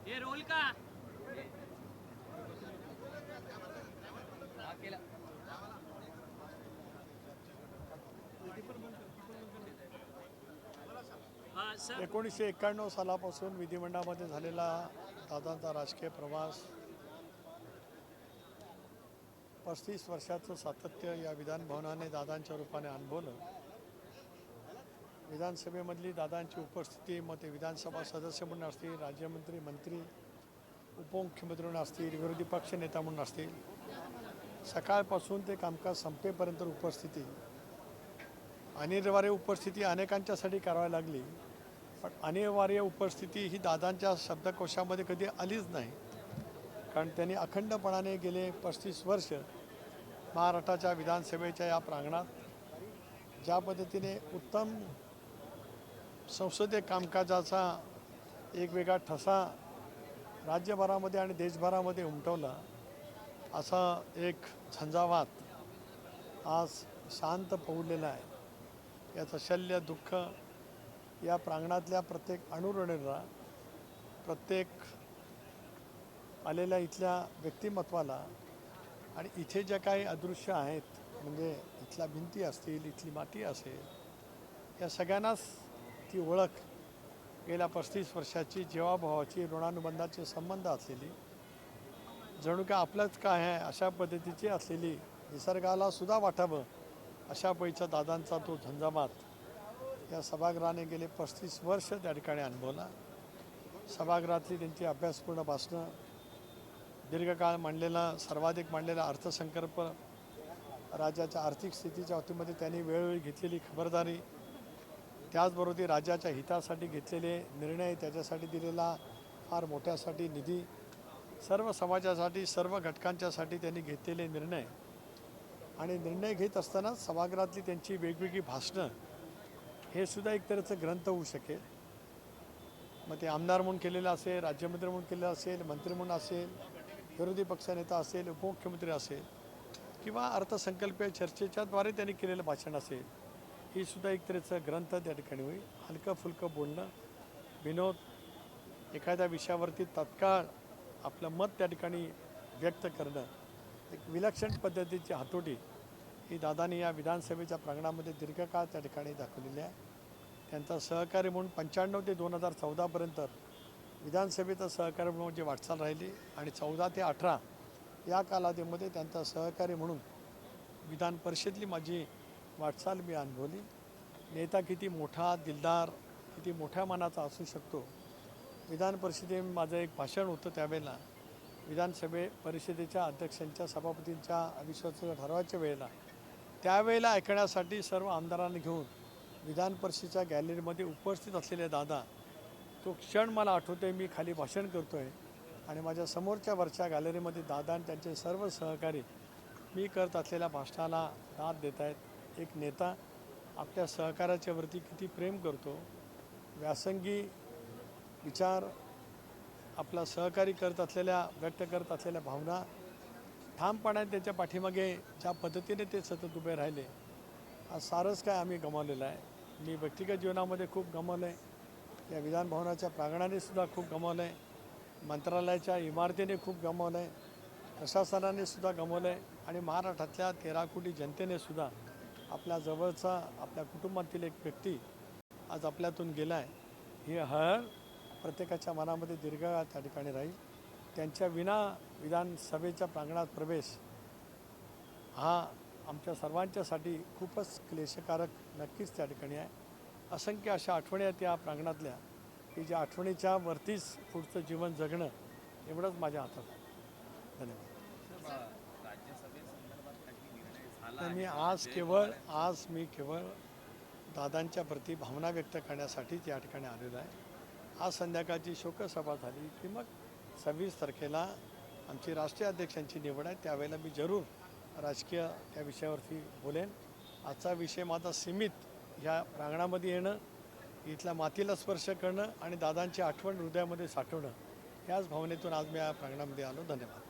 ये रोल का सर 1991 सालापासून विधिमंडळामध्ये झालेला दादांचा राजकीय प्रवास, 35 वर्षाचं सातत्य या विधानभवनाने दादांच्या रूपाने अनुभवलं. विधानसभेमधली दादांची उपस्थिती, मग ते विधानसभा सदस्य म्हणून असतील, राज्यमंत्री, मंत्री, उपमुख्यमंत्री म्हणून असतील, विरोधी पक्ष नेता म्हणून असतील, सकाळपासून ते कामकाज संपेपर्यंत उपस्थिती, अनिवार्य उपस्थिती अनेकांच्यासाठी करावी लागली. पण अनिवार्य उपस्थिती ही दादांच्या शब्दकोशामध्ये कधी आलीच नाही. कारण त्यांनी अखंडपणाने गेले 35 वर्ष महाराष्ट्राच्या विधानसभेच्या या प्रांगणात ज्या पद्धतीने उत्तम संसदीय कामकाजाचा एक वेगळा ठसा राज्यभरामध्ये आणि देशभरामध्ये उमटवला, असा एक झंझावात आज शांत पवलेला आहे. याचं शल्य दुःख या प्रांगणातल्या प्रत्येक अणुरणीला, प्रत्येक आलेल्या इथल्या व्यक्तिमत्वाला आणि इथे ज्या काही अदृश्य आहेत, म्हणजे इथल्या भिंती असतील, इथली माती असेल, या सगळ्यांनाच ती ओळख गेल्या 35 वर्षाची जीवाभावाची ऋणानुबंधाचे संबंध असलेली, जणू काय आपलंच काय आहे अशा पद्धतीची असलेली, निसर्गाला सुद्धा वाटावं अशा पैचा दादांचा तो झंझावात या सभागृहाने गेले 35 वर्ष त्या ठिकाणी अनुभवला. सभागृहातली त्यांची अभ्यासपूर्ण भाषणं, दीर्घकाळ मांडलेला, सर्वाधिक मांडलेला अर्थसंकल्प, राज्याच्या आर्थिक स्थितीच्या बाबतीमध्ये त्यांनी वेळोवेळी घेतलेली खबरदारी, त्याचबरोबर राज्याच्या हितासाठी घेतलेले निर्णय, त्याच्यासाठी दिलेला फार मोठ्यासाठी निधी, सर्व समाजासाठी, सर्व घटकांच्यासाठी त्यांनी घेतलेले निर्णय आणि निर्णय घेत असताना सभागृहातली त्यांची वेगवेगळी भाषणं, हे सुद्धा एक तऱ्हेचं ग्रंथ होऊ शकेल. मग ते आमदार म्हणून केलेलं असेल, राज्यमंत्री म्हणून केलेलं असेल, मंत्री म्हणून असेल, विरोधी पक्षनेता असेल, उपमुख्यमंत्री असेल, किंवा अर्थसंकल्पीय चर्चेच्याद्वारे त्यांनी केलेलं भाषण असेल, ही सुद्धा एक तऱ्हेचं ग्रंथ त्या ठिकाणी होईल. हलकं फुलकं बोलणं, विनोद, एखाद्या विषयावरती तत्काळ आपलं मत त्या ठिकाणी व्यक्त करणं, एक विलक्षण पद्धतीची हातोटी ही दादांनी या विधानसभेच्या प्रांगणामध्ये दीर्घकाळ त्या ठिकाणी दाखवलेली आहे. त्यांचा सहकारी म्हणून 95 ते 2014पर्यंत विधानसभेचं सहकारी म्हणून जी वाटचाल राहिली आणि 14 ते 18 या कालावधीमध्ये त्यांचा सहकारी म्हणून विधान परिषदेतली माझी वाटचाल मी अनुभवली. नेता किती मोठा, दिलदार, किती मोठ्या मनाचा असू शकतो. विधान परिषदेत माझं एक भाषण होतं त्यावेळेला, परिषदेच्या अध्यक्षांच्या, सभापतींच्या अविश्वासाच्या ठरावाच्या वेळेला, त्यावेळेला ऐकण्यासाठी सर्व आमदारांनी घेऊन विधान परिषदेच्या गॅलरीमध्ये उपस्थित असलेले दादा, तो क्षण मला आठवतो आहे. मी खाली भाषण करतो आहे आणि माझ्या समोरच्या वरच्या गॅलरीमध्ये दादा आणि त्यांचे सर्व सहकारी मी करत असलेल्या भाषणाला दाद देत आहेत. एक नेता आपल्या सहकार्याच्या वरती किती प्रेम करतो, व्यासंगी विचार आपला सहकारी करत असलेल्या, व्यक्त करत असलेल्या भावना ठामपणाने त्याच्या पाठीमागे ज्या पद्धतीने ते सतत उभे राहिले, आज सारंच काय आम्ही गमावलेलं आहे. मी व्यक्तिगत जीवनामध्ये खूप गमावलं आहे, या विधानभवनाच्या प्रांगणाने सुद्धा खूप गमावलं आहे, मंत्रालयाच्या इमारतीने खूप गमावलं आहे, प्रशासनाने सुद्धा गमावलं आहे आणि महाराष्ट्रातल्या 13 कोटी जनतेने सुद्धा आपल्या जवळचा, आपल्या कुटुंबातील एक व्यक्ती आज आपल्यातून गेला आहे. ही हळ प्रत्येकाच्या मनामध्ये दीर्घकाळ त्या ठिकाणी राहील. त्यांच्या विना विधानसभेच्या प्रांगणात प्रवेश हा आमच्या सर्वांच्यासाठी खूपच क्लेशकारक नक्कीच त्या ठिकाणी आहे. असंख्य अशा आठवणी आहेत या प्रांगणातल्या, की ज्या आठवणीच्या वरतीच पुढचं जीवन जगणं एवढंच माझ्या हातात आहे. धन्यवाद. मी केवळ दादांच्या प्रती भावना व्यक्त करण्यासाठीच या ठिकाणी आलेलो आहे. आज संध्याकाळची शोकसभा झाली की मग 26 तारखेला आमची राष्ट्रीय अध्यक्षांची निवड आहे, त्यावेळेला मी जरूर राजकीय त्या विषयावरती बोलेन. आजचा विषय माझा सीमित ह्या प्रांगणामध्ये येणं, इथल्या मातीला स्पर्श करणं आणि दादांची आठवण हृदयामध्ये साठवणं, याच भावनेतून आज मी या प्रांगणामध्ये आलो. धन्यवाद.